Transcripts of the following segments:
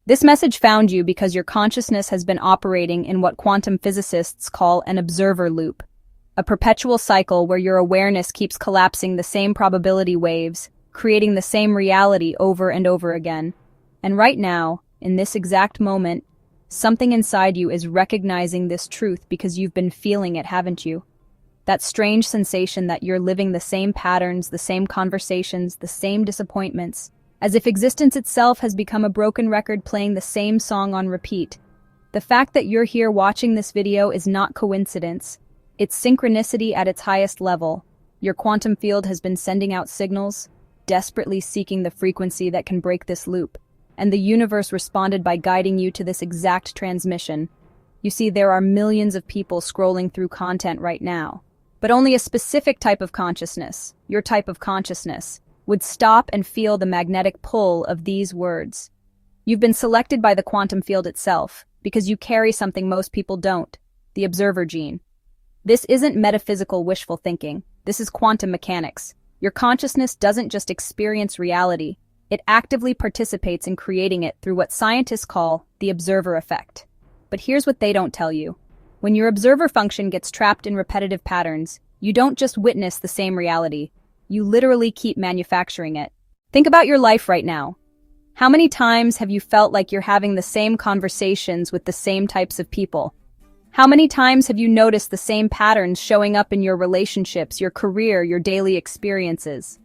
This message found you because your consciousness has been operating in what quantum physicists call an observer loop, a perpetual cycle where your awareness keeps collapsing the same probability waves, creating the same reality over and over again. And right now, in this exact moment, something inside you is recognizing this truth because you've been feeling it, haven't you? That strange sensation that you're living the same patterns, the same conversations, the same disappointments, as if existence itself has become a broken record playing the same song on repeat. The fact that you're here watching this video is not coincidence. It's synchronicity at its highest level. Your quantum field has been sending out signals, desperately seeking the frequency that can break this loop. And the universe responded by guiding you to this exact transmission. You see, there are millions of people scrolling through content right now, but only a specific type of consciousness, your type of consciousness, would stop and feel the magnetic pull of these words. You've been selected by the quantum field itself because you carry something most people don't, the observer gene. This isn't metaphysical wishful thinking. This is quantum mechanics. Your consciousness doesn't just experience reality. It actively participates in creating it through what scientists call the observer effect. But here's what they don't tell you. When your observer function gets trapped in repetitive patterns, you don't just witness the same reality. You literally keep manufacturing it. Think about your life right now. How many times have you felt like you're having the same conversations with the same types of people? How many times have you noticed the same patterns showing up in your relationships, your career, your daily experiences?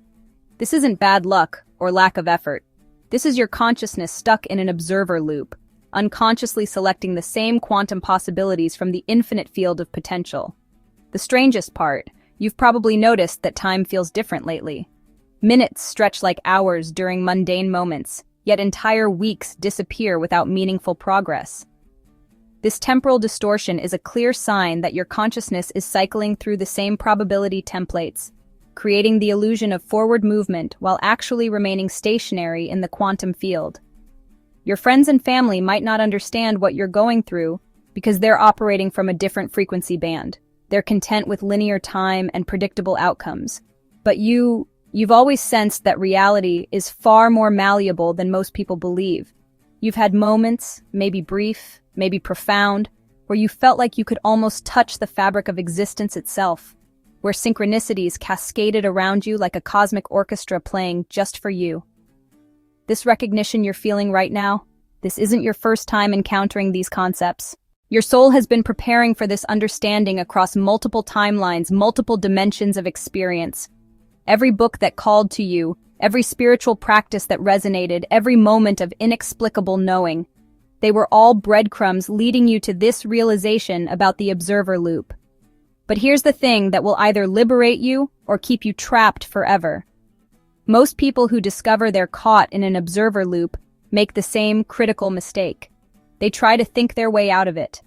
This isn't bad luck or lack of effort. This is your consciousness stuck in an observer loop, unconsciously selecting the same quantum possibilities from the infinite field of potential. The strangest part, you've probably noticed that time feels different lately. Minutes stretch like hours during mundane moments, yet entire weeks disappear without meaningful progress. This temporal distortion is a clear sign that your consciousness is cycling through the same probability templates, creating the illusion of forward movement while actually remaining stationary in the quantum field. Your friends and family might not understand what you're going through because they're operating from a different frequency band. They're content with linear time and predictable outcomes. But you've always sensed that reality is far more malleable than most people believe. You've had moments, maybe brief, maybe profound, where you felt like you could almost touch the fabric of existence itself, where synchronicities cascaded around you like a cosmic orchestra playing just for you. This recognition you're feeling right now, this isn't your first time encountering these concepts. Your soul has been preparing for this understanding across multiple timelines, multiple dimensions of experience. Every book that called to you, every spiritual practice that resonated, every moment of inexplicable knowing, they were all breadcrumbs leading you to this realization about the observer loop. But here's the thing that will either liberate you or keep you trapped forever. Most people who discover they're caught in an observer loop make the same critical mistake. They try to think their way out of it.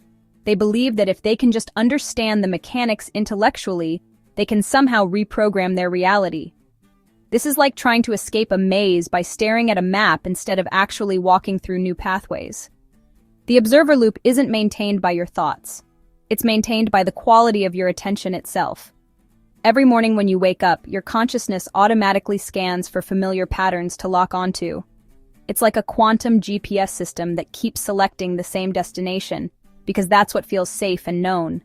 They believe that if they can just understand the mechanics intellectually, they can somehow reprogram their reality. This is like trying to escape a maze by staring at a map instead of actually walking through new pathways. The observer loop isn't maintained by your thoughts. It's maintained by the quality of your attention itself. Every morning when you wake up, your consciousness automatically scans for familiar patterns to lock onto. It's like a quantum GPS system that keeps selecting the same destination, because that's what feels safe and known.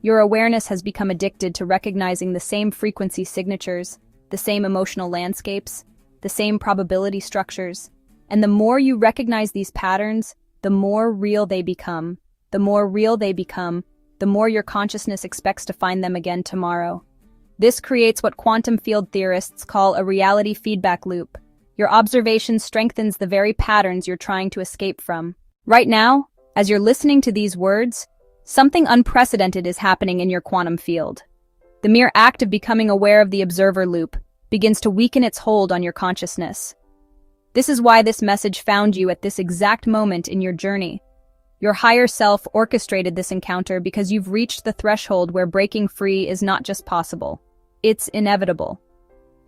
Your awareness has become addicted to recognizing the same frequency signatures, the same emotional landscapes, the same probability structures. And the more you recognize these patterns, the more real they become. The more real they become, the more your consciousness expects to find them again tomorrow. This creates what quantum field theorists call a reality feedback loop. Your observation strengthens the very patterns you're trying to escape from. Right now, as you're listening to these words, something unprecedented is happening in your quantum field. The mere act of becoming aware of the observer loop begins to weaken its hold on your consciousness. This is why this message found you at this exact moment in your journey. Your higher self orchestrated this encounter because you've reached the threshold where breaking free is not just possible, it's inevitable.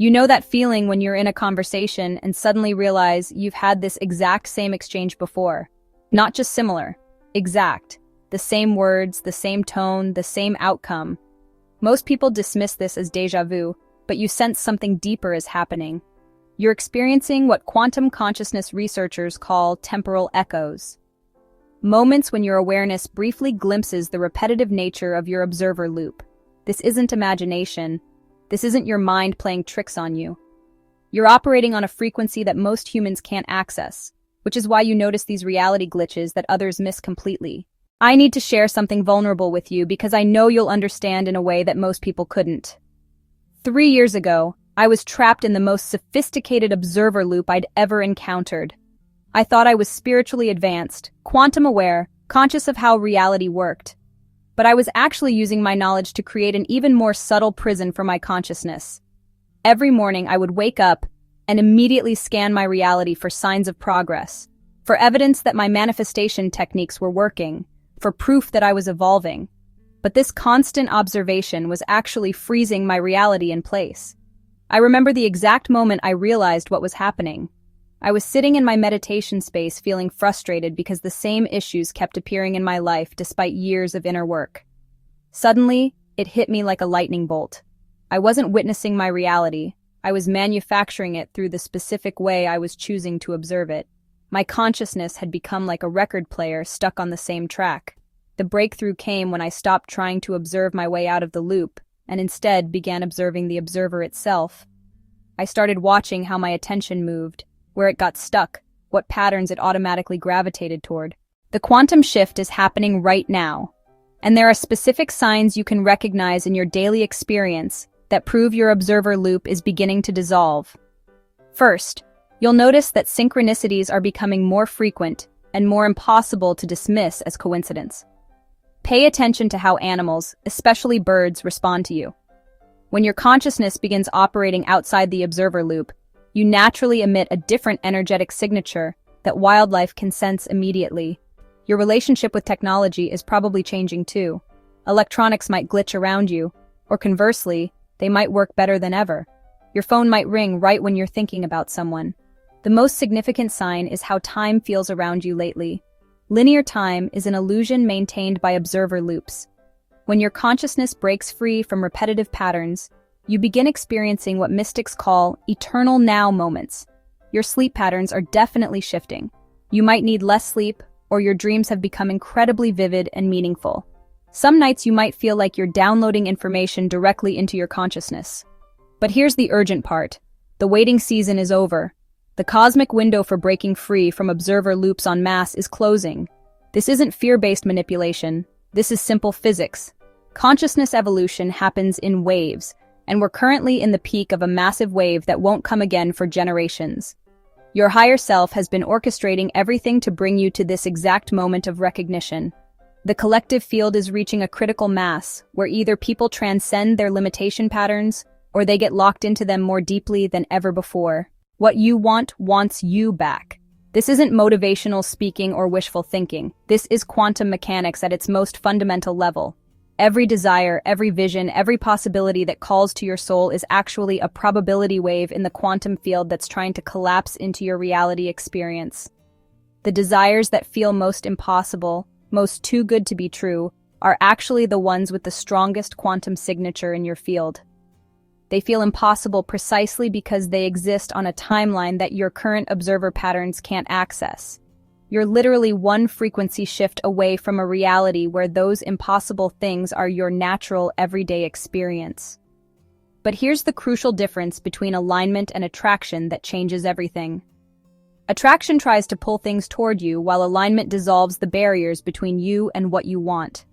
You know that feeling when you're in a conversation and suddenly realize you've had this exact same exchange before. Not just similar, exact. The same words, the same tone, the same outcome. Most people dismiss this as déjà vu, but you sense something deeper is happening. You're experiencing what quantum consciousness researchers call temporal echoes. Moments when your awareness briefly glimpses the repetitive nature of your observer loop. This isn't imagination. This isn't your mind playing tricks on you. You're operating on a frequency that most humans can't access, which is why you notice these reality glitches that others miss completely. I need to share something vulnerable with you because I know you'll understand in a way that most people couldn't. 3 years ago, I was trapped in the most sophisticated observer loop I'd ever encountered. I thought I was spiritually advanced, quantum aware, conscious of how reality worked. But I was actually using my knowledge to create an even more subtle prison for my consciousness. Every morning I would wake up and immediately scan my reality for signs of progress, for evidence that my manifestation techniques were working, for proof that I was evolving. But this constant observation was actually freezing my reality in place. I remember the exact moment I realized what was happening. I was sitting in my meditation space feeling frustrated because the same issues kept appearing in my life despite years of inner work. Suddenly, it hit me like a lightning bolt. I wasn't witnessing my reality. I was manufacturing it through the specific way I was choosing to observe it. My consciousness had become like a record player stuck on the same track. The breakthrough came when I stopped trying to observe my way out of the loop and instead began observing the observer itself. I started watching how my attention moved, where it got stuck, what patterns it automatically gravitated toward. The quantum shift is happening right now, and there are specific signs you can recognize in your daily experience that prove your observer loop is beginning to dissolve. First, you'll notice that synchronicities are becoming more frequent and more impossible to dismiss as coincidence. Pay attention to how animals, especially birds, respond to you. When your consciousness begins operating outside the observer loop, you naturally emit a different energetic signature that wildlife can sense immediately. Your relationship with technology is probably changing too. Electronics might glitch around you, or conversely, they might work better than ever. Your phone might ring right when you're thinking about someone. The most significant sign is how time feels around you lately. Linear time is an illusion maintained by observer loops. When your consciousness breaks free from repetitive patterns, you begin experiencing what mystics call eternal now moments. Your sleep patterns are definitely shifting. You might need less sleep, or your dreams have become incredibly vivid and meaningful. Some nights you might feel like you're downloading information directly into your consciousness. But here's the urgent part. The waiting season is over. The cosmic window for breaking free from observer loops en masse is closing. This isn't fear-based manipulation. This is simple physics. Consciousness evolution happens in waves, and we're currently in the peak of a massive wave that won't come again for generations. Your higher self has been orchestrating everything to bring you to this exact moment of recognition. The collective field is reaching a critical mass, where either people transcend their limitation patterns, or they get locked into them more deeply than ever before. What you want wants you back. This isn't motivational speaking or wishful thinking. This is quantum mechanics at its most fundamental level. Every desire, every vision, every possibility that calls to your soul is actually a probability wave in the quantum field that's trying to collapse into your reality experience. The desires that feel most impossible, most too good to be true, are actually the ones with the strongest quantum signature in your field. They feel impossible precisely because they exist on a timeline that your current observer patterns can't access. You're literally one frequency shift away from a reality where those impossible things are your natural, everyday experience. But here's the crucial difference between alignment and attraction that changes everything. Attraction tries to pull things toward you, while alignment dissolves the barriers between you and what you want.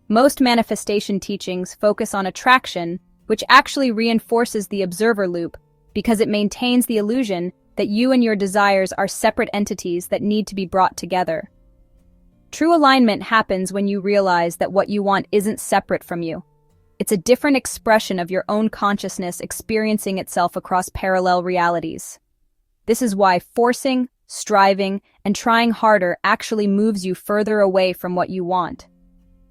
Most manifestation teachings focus on attraction, which actually reinforces the observer loop, because it maintains the illusion that you and your desires are separate entities that need to be brought together. True alignment happens when you realize that what you want isn't separate from you. It's a different expression of your own consciousness experiencing itself across parallel realities. This is why forcing, striving, and trying harder actually moves you further away from what you want.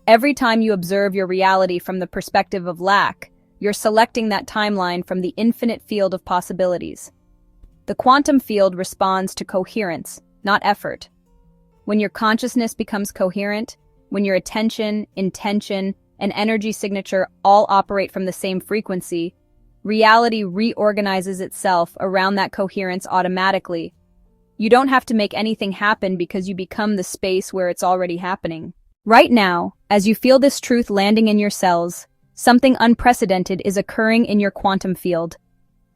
Every time you observe your reality from the perspective of lack, you're selecting that timeline from the infinite field of possibilities. The quantum field responds to coherence, not effort. When your consciousness becomes coherent, when your attention, intention, and energy signature all operate from the same frequency, Reality reorganizes itself around that coherence automatically. You don't have to make anything happen because you become the space where it's already happening. Right now, as you feel this truth landing in your cells, something unprecedented is occurring in your quantum field.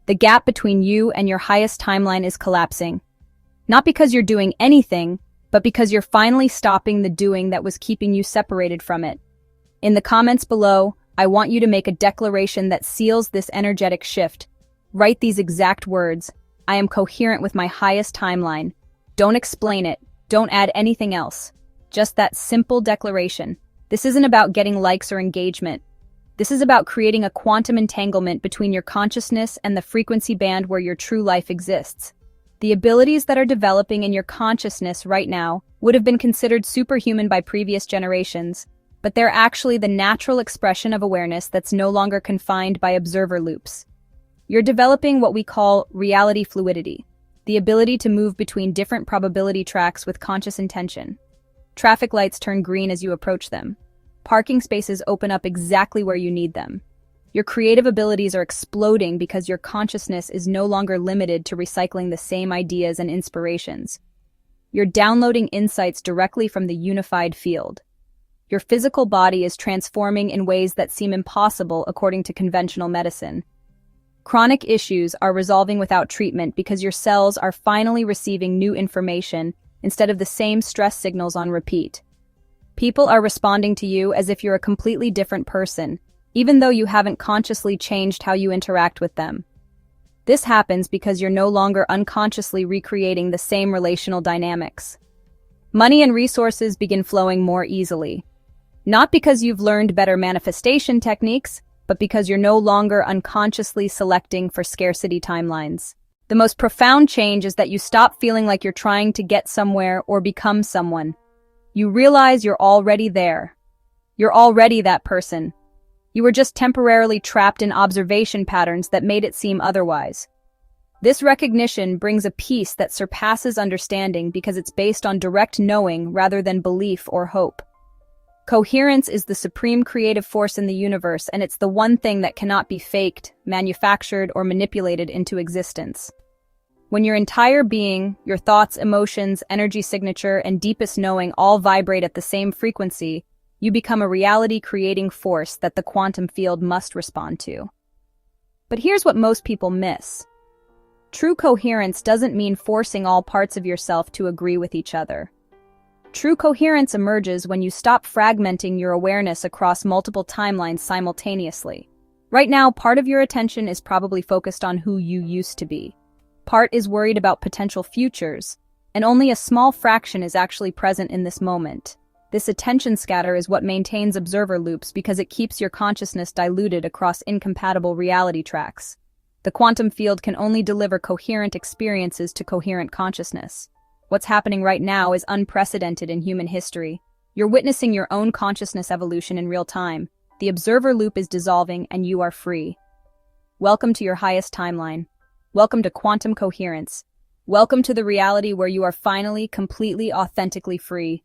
The gap between you and your highest timeline is collapsing. Not because you're doing anything, but because you're finally stopping the doing that was keeping you separated from it. In the comments below, I want you to make a declaration that seals this energetic shift. Write these exact words: I am coherent with my highest timeline. Don't explain it. Don't add anything else. Just that simple declaration. This isn't about getting likes or engagement. This is about creating a quantum entanglement between your consciousness and the frequency band where your true life exists. The abilities that are developing in your consciousness right now would have been considered superhuman by previous generations, but they're actually the natural expression of awareness that's no longer confined by observer loops. You're developing what we call reality fluidity, the ability to move between different probability tracks with conscious intention. Traffic lights turn green as you approach them. Parking spaces open up exactly where you need them. Your creative abilities are exploding because your consciousness is no longer limited to recycling the same ideas and inspirations. You're downloading insights directly from the unified field. Your physical body is transforming in ways that seem impossible according to conventional medicine. Chronic issues are resolving without treatment because your cells are finally receiving new information instead of the same stress signals on repeat. People are responding to you as if you're a completely different person, even though you haven't consciously changed how you interact with them. This happens because you're no longer unconsciously recreating the same relational dynamics. Money and resources begin flowing more easily. Not because you've learned better manifestation techniques, but because you're no longer unconsciously selecting for scarcity timelines. The most profound change is that you stop feeling like you're trying to get somewhere or become someone. You realize you're already there. You're already that person. You were just temporarily trapped in observation patterns that made it seem otherwise. This recognition brings a peace that surpasses understanding because it's based on direct knowing rather than belief or hope. Coherence is the supreme creative force in the universe, and it's the one thing that cannot be faked, manufactured, or manipulated into existence. When your entire being, your thoughts, emotions, energy signature, and deepest knowing all vibrate at the same frequency, you become a reality-creating force that the quantum field must respond to. But here's what most people miss. True coherence doesn't mean forcing all parts of yourself to agree with each other. True coherence emerges when you stop fragmenting your awareness across multiple timelines simultaneously. Right now, part of your attention is probably focused on who you used to be. Part is worried about potential futures, and only a small fraction is actually present in this moment. This attention scatter is what maintains observer loops because it keeps your consciousness diluted across incompatible reality tracks. The quantum field can only deliver coherent experiences to coherent consciousness. What's happening right now is unprecedented in human history. You're witnessing your own consciousness evolution in real time. The observer loop is dissolving and you are free. Welcome to your highest timeline. Welcome to quantum coherence. Welcome to the reality where you are finally, completely, authentically free.